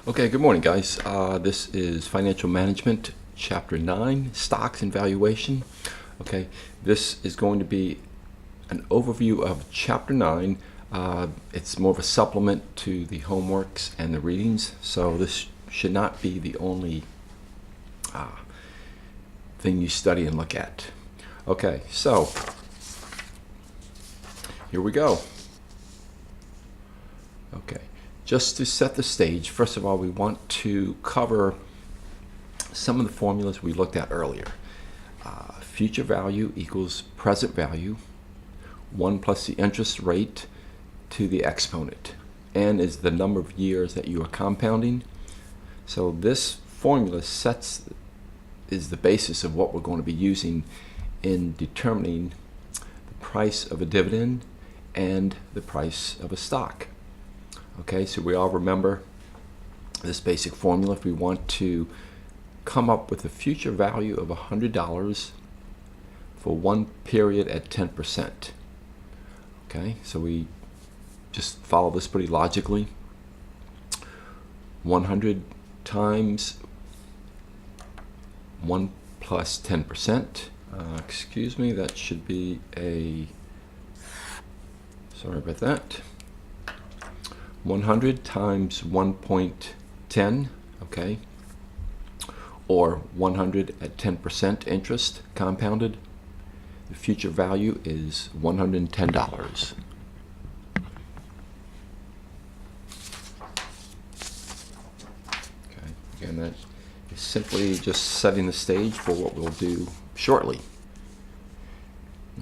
Okay, good morning, guys. This is Financial Management, Chapter 9, Stocks and Valuation. Okay, this is going to be an overview of Chapter 9. It's more of a supplement to the homeworks and the readings, so this should not be the only thing you study and look at. Okay, so here we go. Okay, just to set the stage, first of all, we want to cover some of the formulas we looked at earlier. Future value equals present value, 1 plus the interest rate to the exponent. N is the number of years that you are compounding. So this formula is the basis of what we're going to be using in determining the price of a dividend and the price of a stock. Okay, so we all remember this basic formula. If we want to come up with a future value of $100 for one period at 10%. Okay, so we just follow this pretty logically. 100 times 1 plus 10%. Excuse me, that should be sorry about that. 100 times 1.10, okay, or 100 at 10% interest compounded. The future value is $110. Okay, again, that is simply just setting the stage for what we'll do shortly.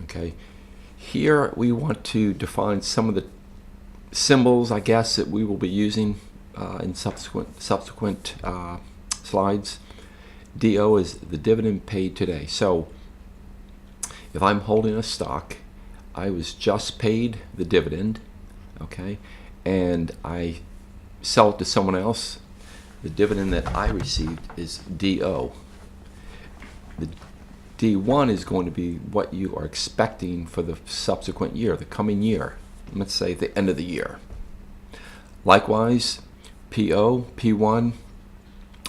Okay, here we want to define some of the symbols, I guess, that we will be using in subsequent slides. DO is the dividend paid today. So if I'm holding a stock, I was just paid the dividend, okay, and I sell it to someone else, the dividend that I received is DO. The D1 is going to be what you are expecting for the subsequent year, the coming year. Let's say the end of the year. Likewise, PO, P1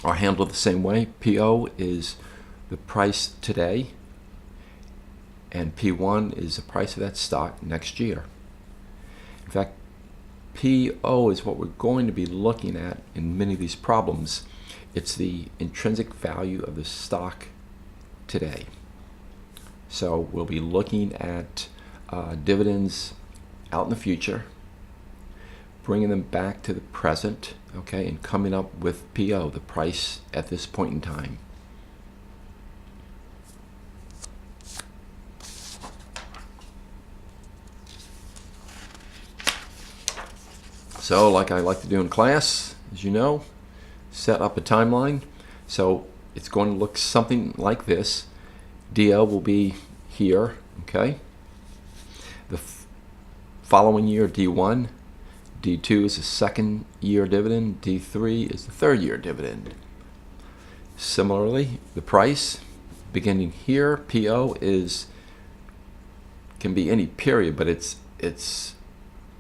are handled the same way. PO is the price today, and P1 is the price of that stock next year. In fact, PO is what we're going to be looking at in many of these problems. It's the intrinsic value of the stock today. So we'll be looking at dividends out in the future, bringing them back to the present, okay, and coming up with PO, the price at this point in time. So, like I like to do in class, as you know, set up a timeline. So it's going to look something like this. DL will be here, okay? The following year, D1, D2 is the second year dividend, D3 is the third year dividend. Similarly, the price beginning here, PO can be any period, but it's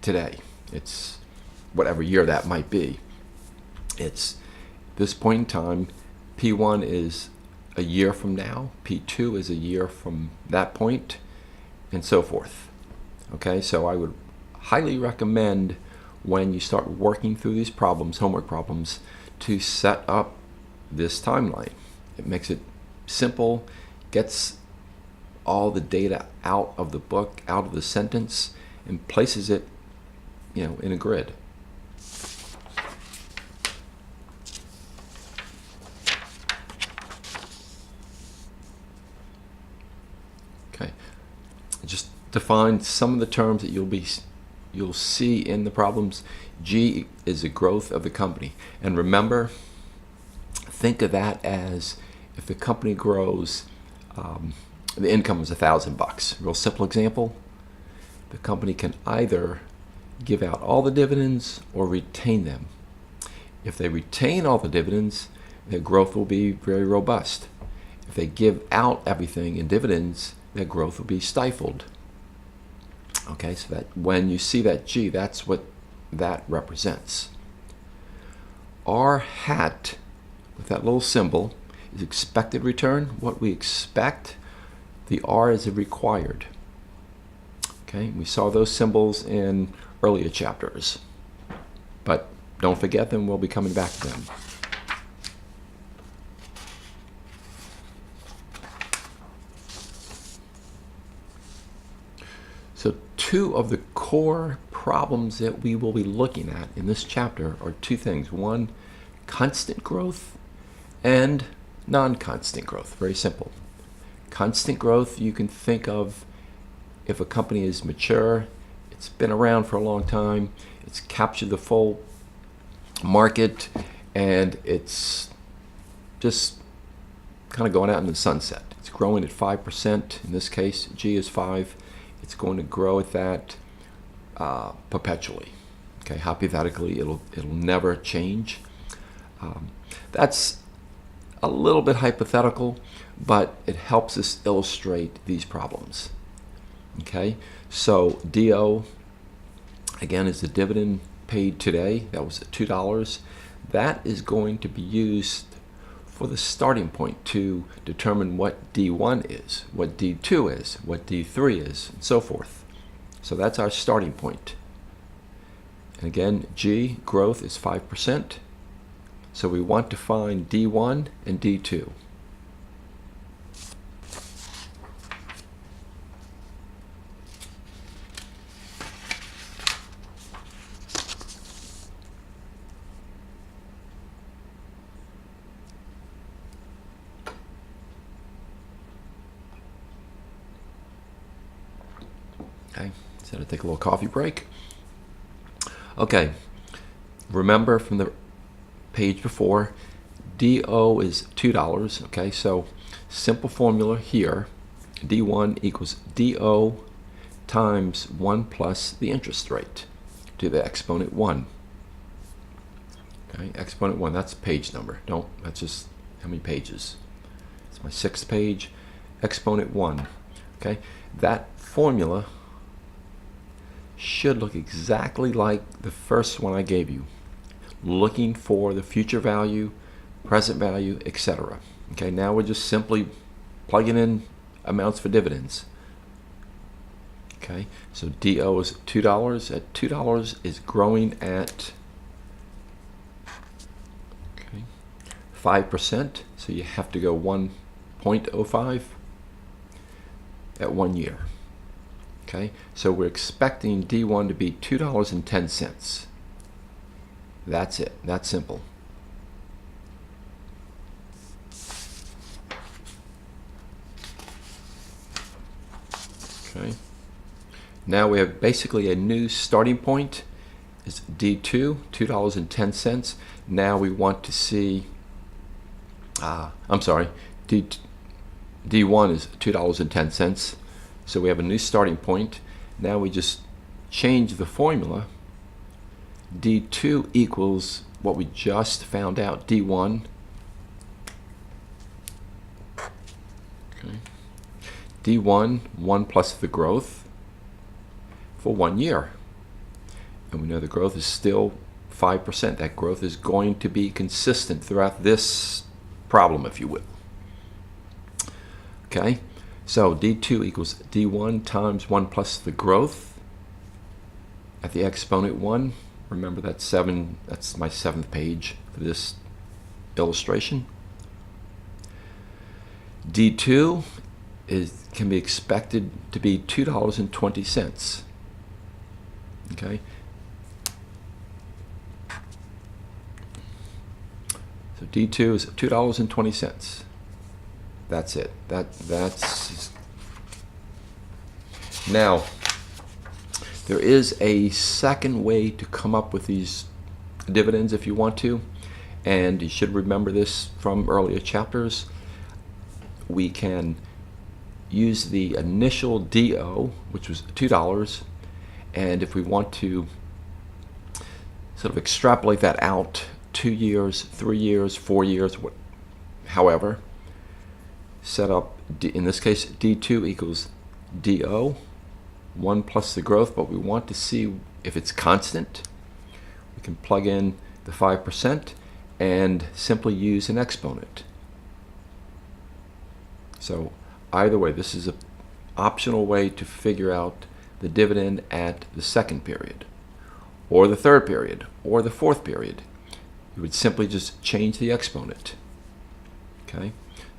today. It's whatever year that might be. It's this point in time. P1 is a year from now, P2 is a year from that point, and so forth. Okay, so I would highly recommend when you start working through these problems, homework problems, to set up this timeline. It makes it simple, gets all the data out of the book, out of the sentence, and places it, in a grid. Okay, just define some of the terms that you'll see in the problems. G is the growth of the company, and remember, think of that as if the company grows, the income is $1,000. Real simple example. The company can either give out all the dividends or retain them. If they retain all the dividends, their growth will be very robust. If they give out everything in dividends, their growth will be stifled. Okay, so that when you see that G, that's what that represents. R hat with that little symbol is expected return, what we expect. The R is a required. Okay, we saw those symbols in earlier chapters, but don't forget them, we'll be coming back to them. So two of the core problems that we will be looking at in this chapter are two things. One, constant growth, and non-constant growth. Very simple. Constant growth, you can think of if a company is mature, it's been around for a long time, it's captured the full market, and it's just kind of going out in the sunset. It's growing at 5%. In this case, G is 5. It's going to grow at that perpetually. Okay, hypothetically, it'll never change. That's a little bit hypothetical, but it helps us illustrate these problems. Okay, so DO, again, is the dividend paid today. That was at $2. That is going to be used for the starting point to determine what D1 is, what D2 is, what D3 is, and so forth. So that's our starting point. And again, G, growth, is 5%. So we want to find D1 and D2. Okay, so to take a little coffee break. Okay, remember from the page before, DO is $2. Okay, so simple formula here, D1 equals DO times 1 plus the interest rate to the exponent 1. Okay, exponent 1, that's page number. That's just how many pages. It's my 6th page, exponent 1. Okay, that formula should look exactly like the first one I gave you, looking for the future value, present value, etc. Okay, now we're just simply plugging in amounts for dividends. Okay, so DO is $2. At $2 is growing at 5%, so you have to go 1.05 at 1 year. Okay, so we're expecting D1 to be $2.10. That's it. That's simple. Okay. Now we have basically a new starting point. Is D2, $2.10. Now we want to see, I'm sorry, D1 is $2.10. So we have a new starting point. Now we just change the formula. D2 equals what we just found out, D1. Okay. D1, 1 plus the growth for 1 year. And we know the growth is still 5%. That growth is going to be consistent throughout this problem, if you will. Okay, so D2 equals D1 times 1 plus the growth at the exponent 1. Remember that's 7, that's my 7th page for this illustration. D2 can be expected to be $2.20. Okay. So D2 is $2.20. That's it. That's now there is a second way to come up with these dividends if you want to, and you should remember this from earlier chapters. We can use the initial DO, which was $2, and if we want to sort of extrapolate that out 2 years, 3 years, 4 years, however, set up, in this case, D2 equals DO, 1 plus the growth, but we want to see if it's constant. We can plug in the 5%, and simply use an exponent. So either way, this is an optional way to figure out the dividend at the second period, or the third period, or the fourth period. You would simply just change the exponent. Okay,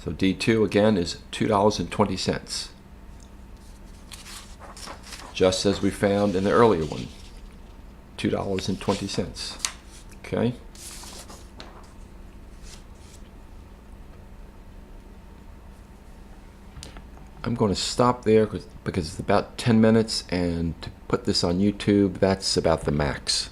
so D2 again is $2.20, just as we found in the earlier one, $2.20. Okay. I'm going to stop there because it's about 10 minutes, and to put this on YouTube, that's about the max.